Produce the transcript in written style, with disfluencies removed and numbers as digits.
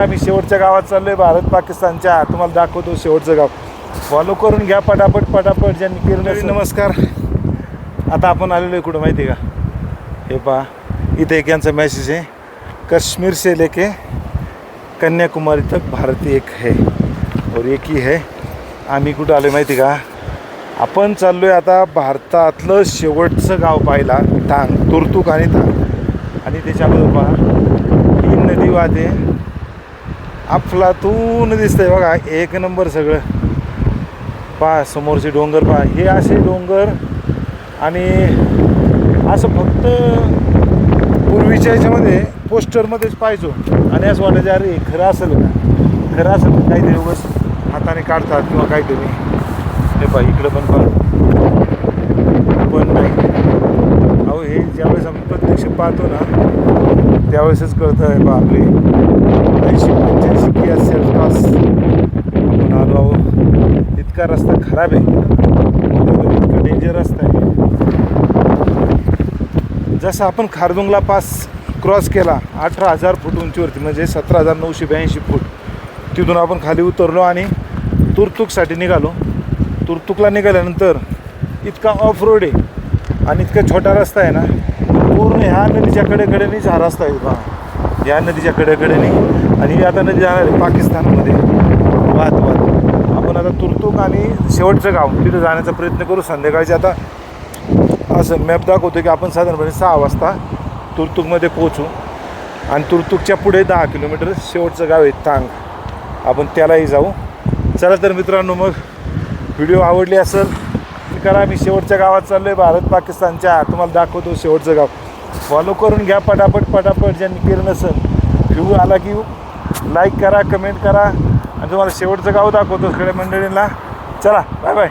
आम्ही शेवटच्या गावात चाललोय, भारत पाकिस्तानच्या. तुम्हाला दाखवतो शेवटचं गाव. फॉलो करून घ्या पटापट पटापट ज्यांनी केलं. नमस्कार. आता आपण आलेलो आहे कुठं माहिती आहे का? हे पहा, इथे एक यांचा मेसेज आहे, कश्मीर से लेके कन्याकुमारी तक भारतीय एक है और एक ही है. आम्ही कुठं आलो माहिती का? आपण चाललो आहे आता भारतातलं शेवटचं गाव पाहायला, टांग, तुर्तुक आणि टांग. आणि त्याच्या अगोदर पहा ही नदी वाहते, अफलातून दिसतंय बघा, एक नंबर सगळं. पहा समोरचे डोंगर पहा, हे असे डोंगर. आणि असं फक्त पूर्वीच्या ह्याच्यामध्ये पोस्टरमध्येच पाहायचो आणि असं वाटायचं अरे खरं असेल का, खरं असेल का, काहीतरी उगाच हाताने काढतात किंवा काहीतरी. हे पहा इकडं पण पण नाही. अहो हे ज्यावेळेस आपण प्रत्यक्ष पाहतो ना त्यावेळेसच कळतं आहे बा आपली 80-85 की आसपास आपण आलो आहो. इतका रस्ता खराब आहे, इतका डेंजर रस्ता आहे. जसं आपण खारदुंगला पास क्रॉस केला 18,000 फूट उंचीवरती, म्हणजे 17,982 फूट, तिथून आपण खाली उतरलो आणि तुर्तुकसाठी निघालो. तुर्तुकला निघाल्यानंतर इतका ऑफ रोड आहे आणि इतका छोटा रस्ता आहे ना, पूर्ण ह्या नदीच्या कडेकडेनेच हा रस्ता आहे पहा, या नदीच्या कडेकडेने. आणि ही आता नदी जाणार आहे पाकिस्तानमध्ये वाहत वाहत. आपण आता तुर्तुक आणि शेवटचं गाव तिथं जाण्याचा प्रयत्न करू संध्याकाळचे. आता असं मॅप दाखवतो की आपण साधारणपणे 6 वाजता तुर्तुकमध्ये पोहोचू आणि तुर्तुकच्या पुढे 10 किलोमीटर शेवटचं गाव आहे तांग, आपण त्यालाही जाऊ. चला तर मित्रांनो, मग व्हिडिओ आवडली असेल करा. मी शेवटच्या गावात चाललो आहे, भारत पाकिस्तानच्या. तुम्हाला दाखवतो शेवटचं गाव. फॉलो करून घ्या पटापट पटापट ज्यांनी केलं नसेल. व्ह्यू आला की लाईक करा, कमेंट करा आणि तुम्हाला शेवटचं गाव दाखवतो सगळ्या मंडळींना. चला बाय बाय.